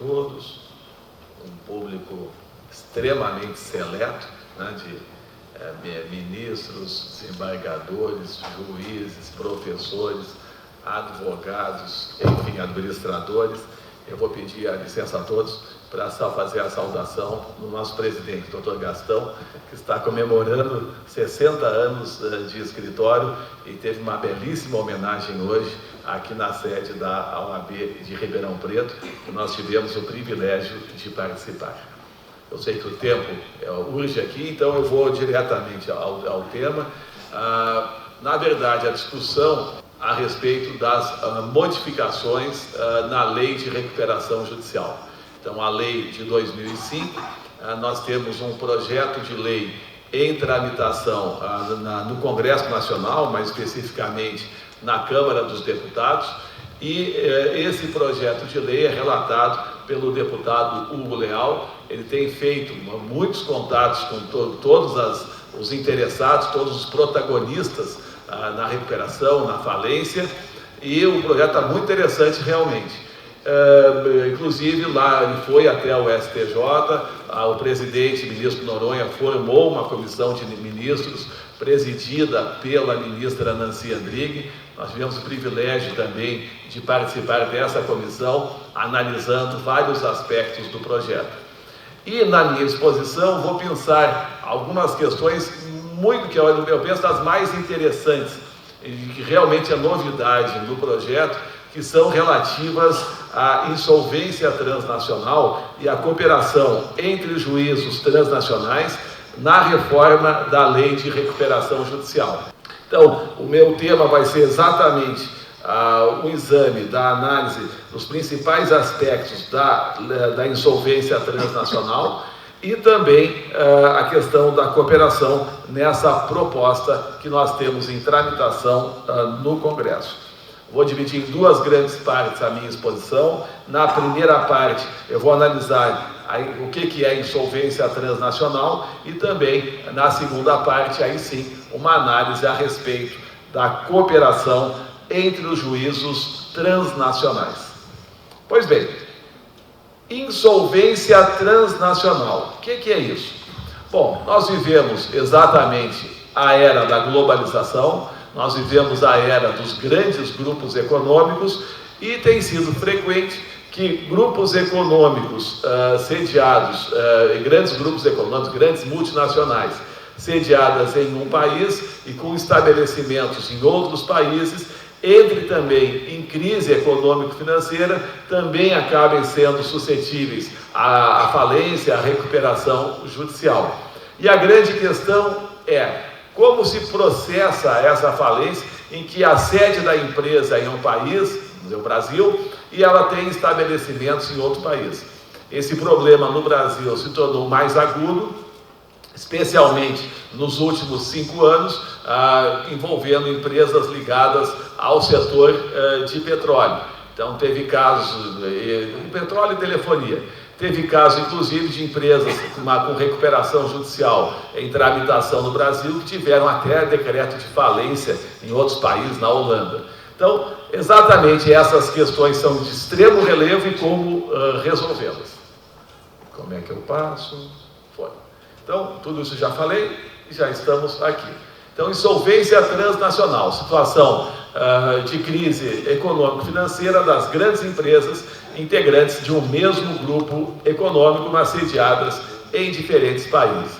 todos, um público extremamente seleto, né, de ministros, desembargadores, juízes, professores, advogados, enfim, administradores. Eu vou pedir a licença a todos para fazer a saudação do nosso presidente, Dr. Gastão, que está comemorando 60 anos de escritório e teve uma belíssima homenagem hoje aqui na sede da OAB de Ribeirão Preto, que nós tivemos o privilégio de participar. Eu sei que o tempo urge aqui, então eu vou diretamente ao tema. Na verdade, a discussão a respeito das modificações na Lei de Recuperação Judicial. Então, a lei de 2005, nós temos um projeto de lei em tramitação no Congresso Nacional, mais especificamente na Câmara dos Deputados, e esse projeto de lei é relatado pelo deputado Hugo Leal. Ele tem feito muitos contatos com todos os interessados, todos os protagonistas na recuperação, na falência, e o projeto está muito interessante realmente. Inclusive lá ele foi até o STJ, o presidente, ministro Noronha, formou uma comissão de ministros presidida pela ministra Nancy Andrighi. Nós tivemos o privilégio também de participar dessa comissão, analisando vários aspectos do projeto. E na minha exposição vou pensar algumas questões que eu penso das mais interessantes, e que realmente é novidade no projeto, que são relativas à insolvência transnacional e à cooperação entre juízos transnacionais na reforma da Lei de Recuperação Judicial. Então, o meu tema vai ser exatamente o exame da análise dos principais aspectos da insolvência transnacional e também a questão da cooperação nessa proposta que nós temos em tramitação no Congresso. Vou dividir em duas grandes partes a minha exposição. Na primeira parte, eu vou analisar o que é insolvência transnacional e também, na segunda parte, aí sim, uma análise a respeito da cooperação entre os juízos transnacionais. Pois bem, insolvência transnacional. O que é isso? Bom, nós vivemos exatamente a era da globalização, nós vivemos a era dos grandes grupos econômicos e tem sido frequente que grupos econômicos sediados, grandes grupos econômicos, grandes multinacionais, sediadas em um país e com estabelecimentos em outros países, entre também em crise econômico-financeira, também acabem sendo suscetíveis à falência, à recuperação judicial. E a grande questão é como se processa essa falência em que a sede da empresa é em um país, o Brasil, e ela tem estabelecimentos em outro país. Esse problema no Brasil se tornou mais agudo, especialmente nos últimos 5 anos, envolvendo empresas ligadas ao setor de petróleo. Então, teve casos de petróleo e telefonia. Teve casos, inclusive, de empresas com recuperação judicial em tramitação no Brasil, que tiveram até decreto de falência em outros países, na Holanda. Então, exatamente essas questões são de extremo relevo e como resolvê-las. Como é que eu passo? Foi. Então, tudo isso já falei e já estamos aqui. Então, insolvência transnacional, situação de crise econômico-financeira das grandes empresas integrantes de um mesmo grupo econômico, mas sediadas em diferentes países.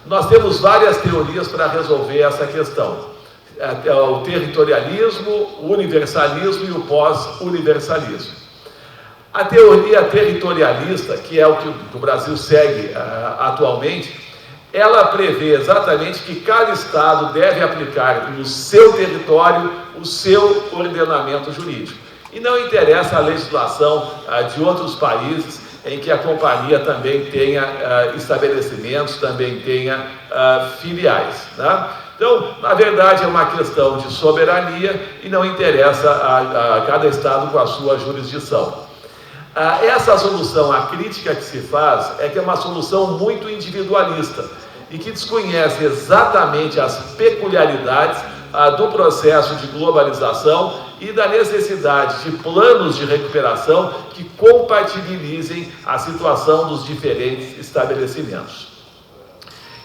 Nós temos várias teorias para resolver essa questão. O territorialismo, o universalismo e o pós-universalismo. A teoria territorialista, que é o que o Brasil segue atualmente, ela prevê exatamente que cada Estado deve aplicar no seu território o seu ordenamento jurídico. E não interessa a legislação de outros países em que a companhia também tenha estabelecimentos, também tenha filiais, né? Então, na verdade, é uma questão de soberania e não interessa a cada Estado com a sua jurisdição. Essa solução, a crítica que se faz, é que é uma solução muito individualista e que desconhece exatamente as peculiaridades do processo de globalização e da necessidade de planos de recuperação que compatibilizem a situação dos diferentes estabelecimentos.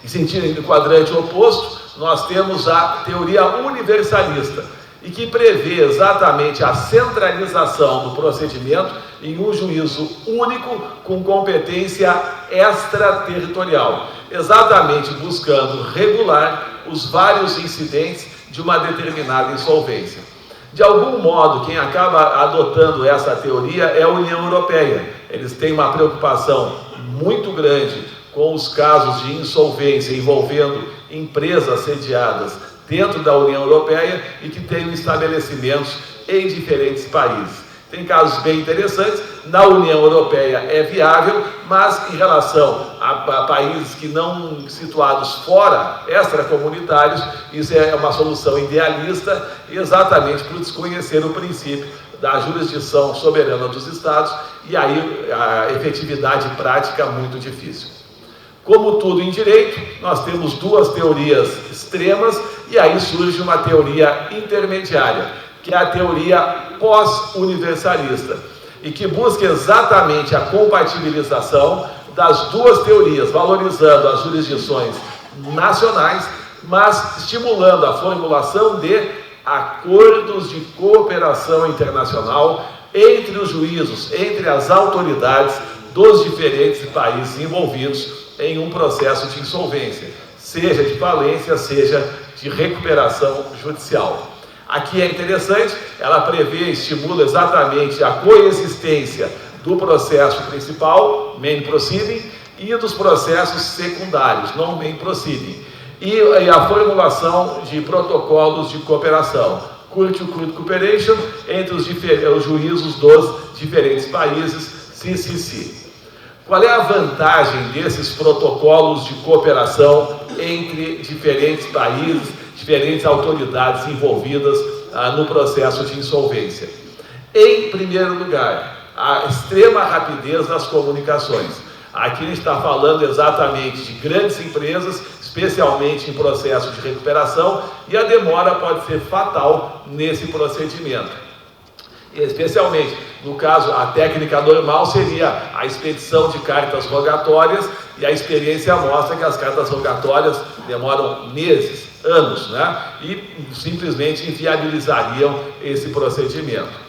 Em sentido do quadrante oposto, nós temos a teoria universalista, e que prevê exatamente a centralização do procedimento em um juízo único com competência extraterritorial, exatamente buscando regular os vários incidentes de uma determinada insolvência. De algum modo, quem acaba adotando essa teoria é a União Europeia. Eles têm uma preocupação muito grande com os casos de insolvência envolvendo empresas sediadas dentro da União Europeia e que tenham estabelecimentos em diferentes países. Tem casos bem interessantes. Na União Europeia é viável, mas em relação a países que não situados fora, extracomunitários, isso é uma solução idealista, exatamente por desconhecer o princípio da jurisdição soberana dos Estados, e aí a efetividade prática é muito difícil. Como tudo em direito, nós temos duas teorias extremas, e aí surge uma teoria intermediária, que é a teoria pós-universalista, e que busca exatamente a compatibilização das duas teorias, valorizando as jurisdições nacionais, mas estimulando a formulação de acordos de cooperação internacional entre os juízos, entre as autoridades dos diferentes países envolvidos em um processo de insolvência, seja de falência, seja de recuperação judicial. Aqui é interessante, ela prevê, estimula exatamente a coexistência do processo principal, main proceeding, e dos processos secundários, non main proceeding, e a formulação de protocolos de cooperação, court-to-court cooperation, entre os juízos dos diferentes países, CCC. Qual é a vantagem desses protocolos de cooperação entre diferentes países, diferentes autoridades envolvidas no processo de insolvência? Em primeiro lugar, a extrema rapidez das comunicações. Aqui a gente está falando exatamente de grandes empresas, especialmente em processo de recuperação, e a demora pode ser fatal nesse procedimento. Especialmente, no caso, a técnica normal seria a expedição de cartas rogatórias, e a experiência mostra que as cartas rogatórias demoram meses, anos, né? E simplesmente inviabilizariam esse procedimento.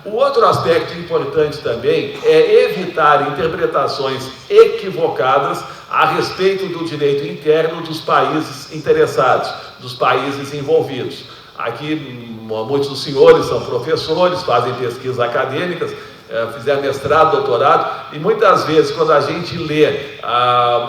O outro aspecto importante também é evitar interpretações equivocadas a respeito do direito interno dos países interessados, dos países envolvidos. Aqui, muitos dos senhores são professores, fazem pesquisas acadêmicas, fizeram mestrado, doutorado, e muitas vezes, quando a gente lê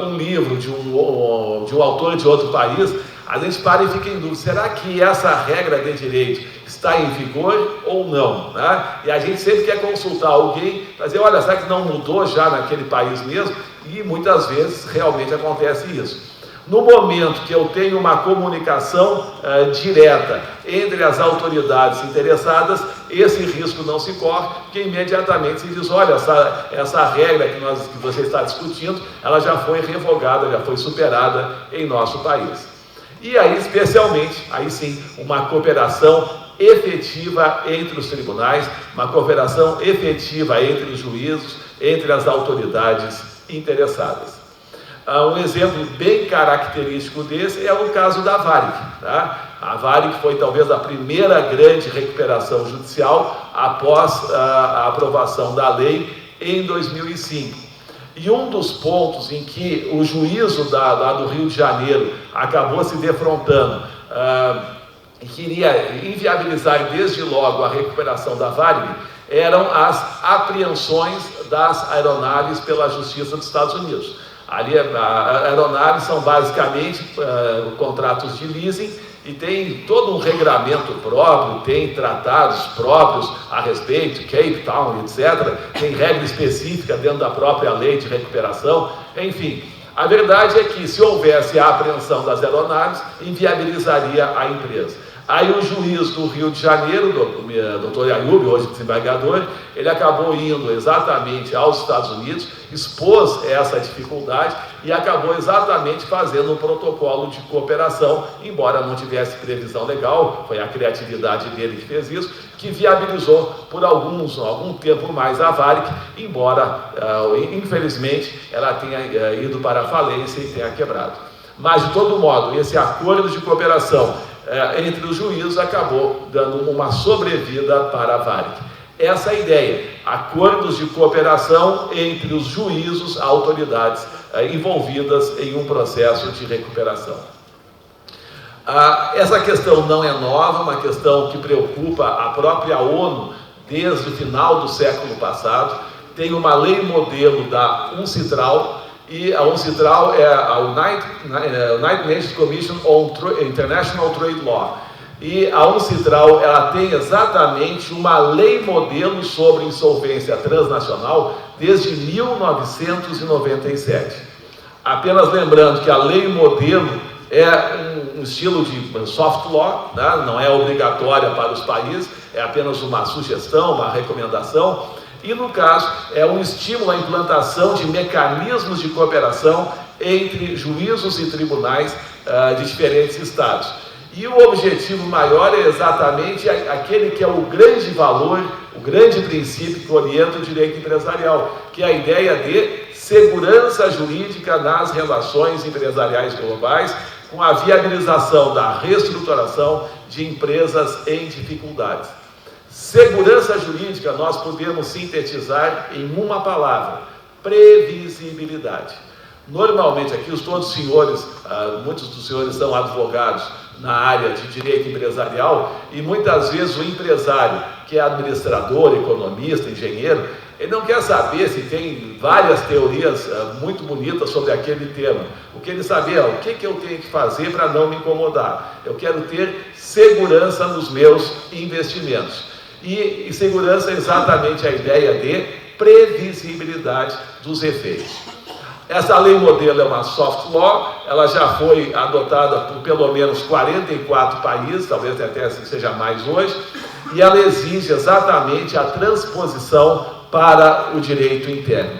um livro de um autor de outro país, a gente para e fica em dúvida: será que essa regra de direito está em vigor ou não? Né? E a gente sempre quer consultar alguém para dizer: olha, será que não mudou já naquele país mesmo? E muitas vezes realmente acontece isso. No momento que eu tenho uma comunicação direta entre as autoridades interessadas, esse risco não se corre, porque imediatamente se diz: olha, essa regra que você está discutindo, ela já foi revogada, já foi superada em nosso país. E aí, especialmente, aí sim, uma cooperação efetiva entre os tribunais, uma cooperação efetiva entre os juízos, entre as autoridades interessadas. Um exemplo bem característico desse é o caso da Varig. Tá? A Varig foi talvez a primeira grande recuperação judicial após a aprovação da lei em 2005. E um dos pontos em que o juízo lá do Rio de Janeiro acabou se defrontando e queria inviabilizar desde logo a recuperação da Varig eram as apreensões das aeronaves pela Justiça dos Estados Unidos. Ali, as aeronaves são basicamente contratos de leasing e tem todo um regramento próprio, tem tratados próprios a respeito, Cape Town, etc. Tem regra específica dentro da própria lei de recuperação. Enfim, a verdade é que se houvesse a apreensão das aeronaves, inviabilizaria a empresa. Aí o juiz do Rio de Janeiro, o doutor Ayub, hoje desembargador, ele acabou indo exatamente aos Estados Unidos, expôs essa dificuldade e acabou exatamente fazendo um protocolo de cooperação, embora não tivesse previsão legal, foi a criatividade dele que fez isso, que viabilizou por algum tempo mais a Varig, embora, infelizmente, ela tenha ido para a falência e tenha quebrado. Mas, de todo modo, esse acordo de cooperação entre os juízes acabou dando uma sobrevida para a Varig. Essa é a ideia, acordos de cooperação entre os juízos, autoridades envolvidas em um processo de recuperação. Essa questão não é nova, uma questão que preocupa a própria ONU desde o final do século passado. Tem uma lei modelo da UNCITRAL, e a UNCITRAL é a United Nations Commission on International Trade Law. E a UNCITRAL, ela tem exatamente uma lei modelo sobre insolvência transnacional desde 1997. Apenas lembrando que a lei modelo é um estilo de soft law, né? Não é obrigatória para os países, é apenas uma sugestão, uma recomendação, e no caso é um estímulo à implantação de mecanismos de cooperação entre juízos e tribunais de diferentes estados. E o objetivo maior é exatamente aquele que é o grande valor, o grande princípio que orienta o direito empresarial, que é a ideia de segurança jurídica nas relações empresariais globais, com a viabilização da reestruturação de empresas em dificuldades. Segurança jurídica nós podemos sintetizar em uma palavra: previsibilidade. Normalmente aqui todos os senhores, muitos dos senhores são advogados na área de direito empresarial, e muitas vezes o empresário, que é administrador, economista, engenheiro, ele não quer saber se tem várias teorias muito bonitas sobre aquele tema. O que ele sabe é o que eu tenho que fazer para não me incomodar. Eu quero ter segurança nos meus investimentos. E segurança é exatamente a ideia de previsibilidade dos efeitos. Essa lei modelo é uma soft law, ela já foi adotada por pelo menos 44 países, talvez até seja mais hoje, e ela exige exatamente a transposição para o direito interno.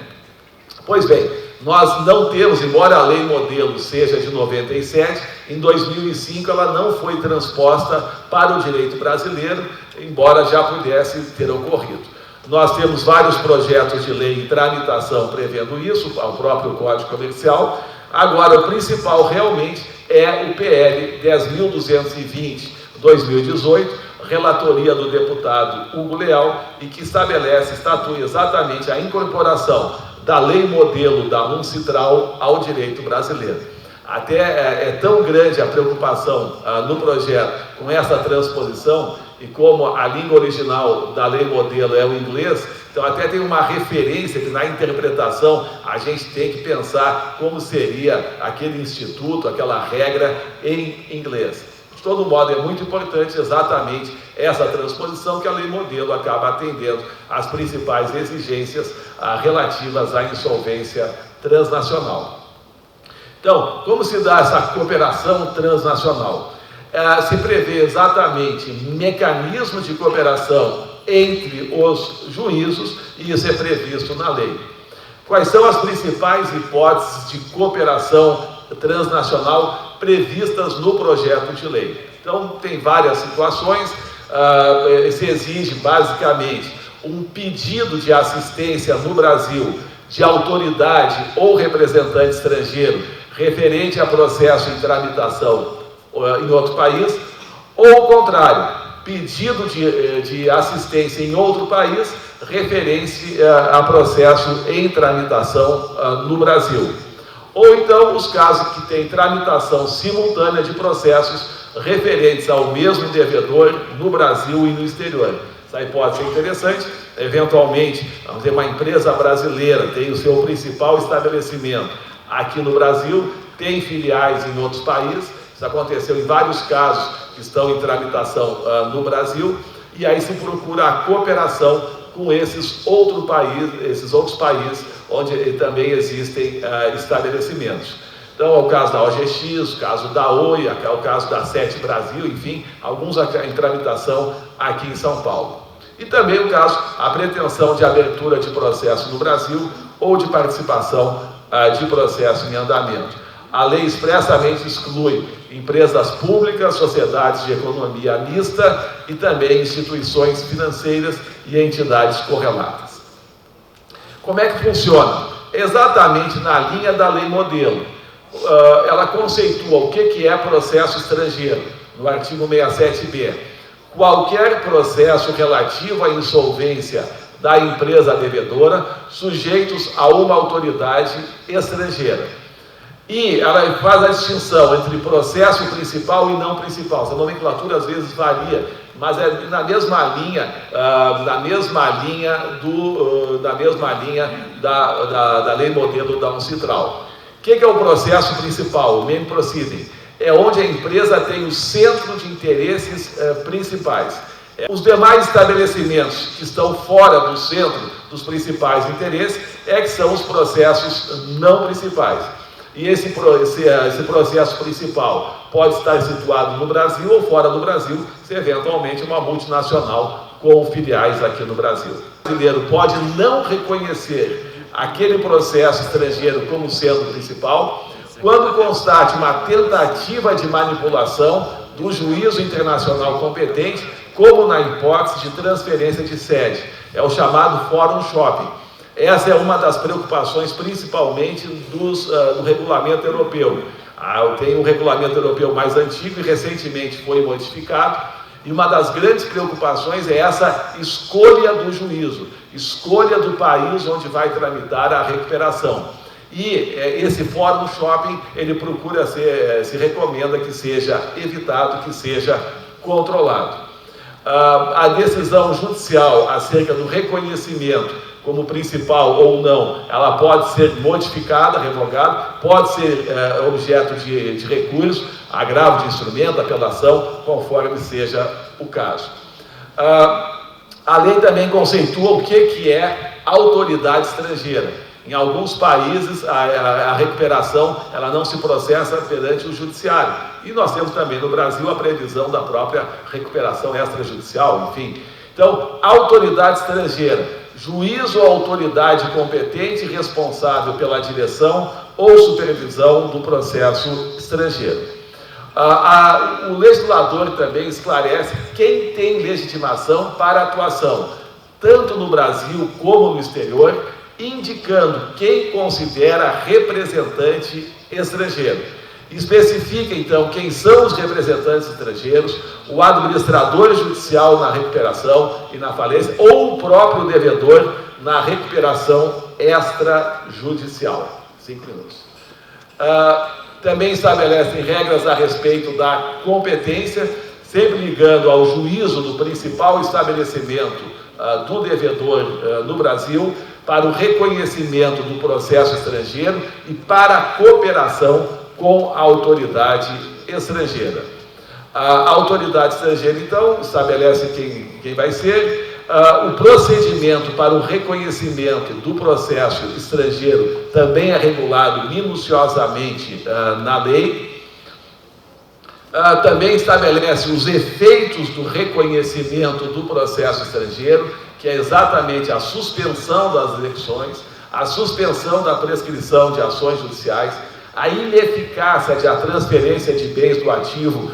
Pois bem, nós não temos, embora a lei modelo seja de 97, em 2005 ela não foi transposta para o direito brasileiro, embora já pudesse ter ocorrido. Nós temos vários projetos de lei em tramitação prevendo isso, o próprio Código Comercial. Agora, o principal realmente é o PL 10.220/2018, relatoria do deputado Hugo Leal, e que estatui exatamente a incorporação da lei modelo da UNCITRAL ao direito brasileiro. Até é tão grande a preocupação no projeto com essa transposição, e como a língua original da lei modelo é o inglês, então até tem uma referência que na interpretação a gente tem que pensar como seria aquele instituto, aquela regra em inglês. De todo modo, é muito importante exatamente essa transposição, que a lei modelo acaba atendendo às principais exigências relativas à insolvência transnacional. Então, como se dá essa cooperação transnacional? Se prevê exatamente mecanismos de cooperação entre os juízos, e isso é previsto na lei. Quais são as principais hipóteses de cooperação transnacional previstas no projeto de lei? Então, tem várias situações. Se exige basicamente um pedido de assistência no Brasil de autoridade ou representante estrangeiro referente a processo em tramitação em outro país, ou o contrário, pedido de assistência em outro país referente a processo em tramitação no Brasil. Ou então os casos que têm tramitação simultânea de processos referentes ao mesmo devedor no Brasil e no exterior. Essa hipótese é interessante. Eventualmente, vamos ter uma empresa brasileira, tem o seu principal estabelecimento aqui no Brasil, tem filiais em outros países. Isso aconteceu em vários casos que estão em tramitação no Brasil, e aí se procura a cooperação com esses outros países onde também existem estabelecimentos. Então, é o caso da OGX, o caso da Oi, é o caso da Sete Brasil, enfim, alguns em tramitação aqui em São Paulo. E também o caso, a pretensão de abertura de processo no Brasil ou de participação de processo em andamento. A lei expressamente exclui empresas públicas, sociedades de economia mista e também instituições financeiras e entidades correlatas. Como é que funciona? Exatamente na linha da lei modelo. Ela conceitua o que é processo estrangeiro, no artigo 67b. Qualquer processo relativo à insolvência da empresa devedora, sujeitos a uma autoridade estrangeira. E ela faz a distinção entre processo principal e não principal. Essa nomenclatura às vezes varia, mas é na mesma linha, da lei modelo da Uncitral. O que é o processo principal, o main proceeding? É onde a empresa tem o centro de interesses principais. Os demais estabelecimentos que estão fora do centro dos principais interesses que são os processos não principais. E esse processo principal pode estar situado no Brasil ou fora do Brasil, se eventualmente uma multinacional com filiais aqui no Brasil. O brasileiro pode não reconhecer aquele processo estrangeiro como sendo principal, quando constate uma tentativa de manipulação do juízo internacional competente, como na hipótese de transferência de sede. É o chamado forum shopping. Essa é uma das preocupações, principalmente do regulamento europeu. Tem um regulamento europeu mais antigo e recentemente foi modificado, e uma das grandes preocupações é essa escolha do juízo, escolha do país onde vai tramitar a recuperação. E esse fórum shopping, ele procura se recomenda que seja evitado, que seja controlado. A decisão judicial acerca do reconhecimento como principal ou não, ela pode ser modificada, revogada, pode ser objeto de recurso, agravo de instrumento, apelação, conforme seja o caso. A lei também conceitua o que é autoridade estrangeira. Em alguns países, a recuperação ela não se processa perante o judiciário. E nós temos também no Brasil a previsão da própria recuperação extrajudicial, enfim. Então, autoridade estrangeira. Juiz ou autoridade competente e responsável pela direção ou supervisão do processo estrangeiro. O legislador também esclarece quem tem legitimação para atuação, tanto no Brasil como no exterior, indicando quem considera representante estrangeiro. Especifica, então, quem são os representantes estrangeiros, o administrador judicial na recuperação e na falência, ou o próprio devedor na recuperação extrajudicial. 5 minutos. Também estabelecem regras a respeito da competência, sempre ligando ao juízo do principal estabelecimento do devedor no Brasil, para o reconhecimento do processo estrangeiro e para a cooperação com a autoridade estrangeira. A autoridade estrangeira, então, estabelece quem vai ser, o procedimento para o reconhecimento do processo estrangeiro também é regulado minuciosamente na lei. Também estabelece os efeitos do reconhecimento do processo estrangeiro, que é exatamente a suspensão das execuções, a suspensão da prescrição de ações judiciais, a ineficácia da transferência de bens do ativo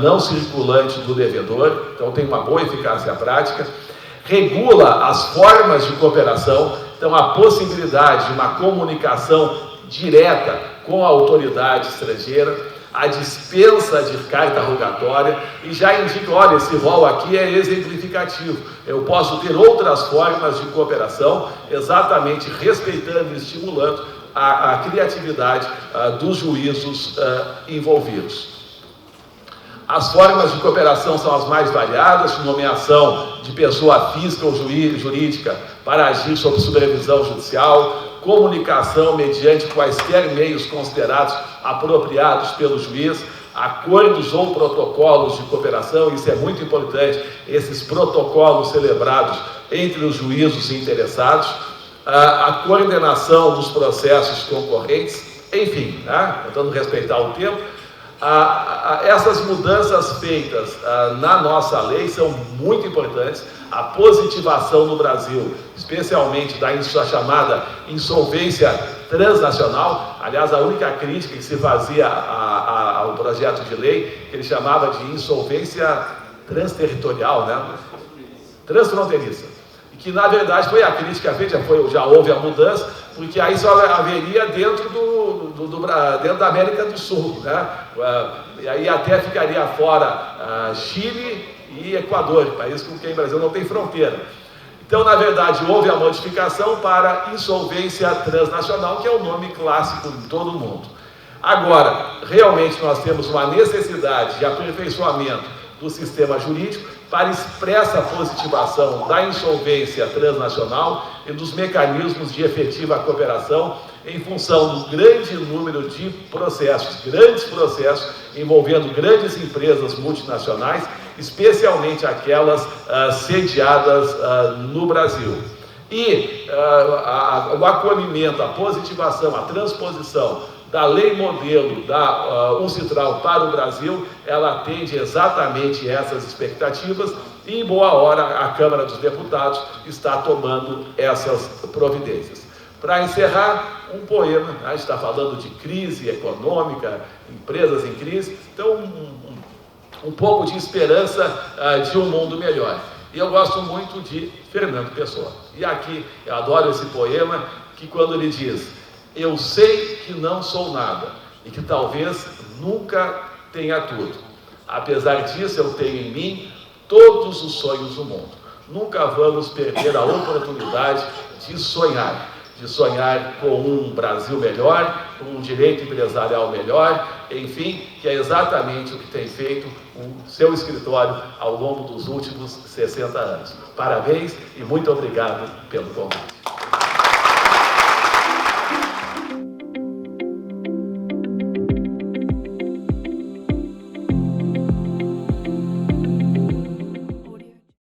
não circulante do devedor, então tem uma boa eficácia prática, regula as formas de cooperação, então a possibilidade de uma comunicação direta com a autoridade estrangeira, a dispensa de carta rogatória, e já indica, olha, esse rol aqui é exemplificativo, eu posso ter outras formas de cooperação, exatamente respeitando e estimulando a criatividade dos juízos envolvidos. As formas de cooperação são as mais variadas: nomeação de pessoa física ou jurídica para agir sob supervisão judicial, comunicação mediante quaisquer meios considerados apropriados pelo juiz, acordos ou protocolos de cooperação, isso é muito importante, esses protocolos celebrados entre os juízos interessados, a coordenação dos processos concorrentes, enfim, tentando respeitar o tempo. Essas mudanças feitas na nossa lei são muito importantes. A positivação no Brasil, especialmente da chamada insolvência transnacional. Aliás, a única crítica que se fazia ao projeto de lei, que ele chamava de insolvência transterritorial, né? Transfronteiriça. E que, na verdade, foi a crítica feita, já houve a mudança, porque aí só haveria dentro dentro da América do Sul, né? E aí até ficaria fora Chile e Equador, país com quem o Brasil não tem fronteira. Então, na verdade, houve a modificação para insolvência transnacional, que é o nome clássico em todo o mundo. Agora, realmente nós temos uma necessidade de aperfeiçoamento do sistema jurídico para expressa positivação da insolvência transnacional e dos mecanismos de efetiva cooperação em função do grande número de processos, grandes processos envolvendo grandes empresas multinacionais, especialmente aquelas sediadas no Brasil. E o acolhimento, a positivação, a transposição da lei modelo da Uncitral para o Brasil, ela atende exatamente essas expectativas e, em boa hora, a Câmara dos Deputados está tomando essas providências. Para encerrar, um poema, a gente está falando de crise econômica, empresas em crise, então um pouco de esperança de um mundo melhor. E eu gosto muito de Fernando Pessoa. E aqui, eu adoro esse poema, que quando ele diz: eu sei que não sou nada e que talvez nunca tenha tudo. Apesar disso, eu tenho em mim todos os sonhos do mundo. Nunca vamos perder a oportunidade de sonhar com um Brasil melhor, com um direito empresarial melhor, enfim, que é exatamente o que tem feito o seu escritório ao longo dos últimos 60 anos. Parabéns e muito obrigado pelo convite.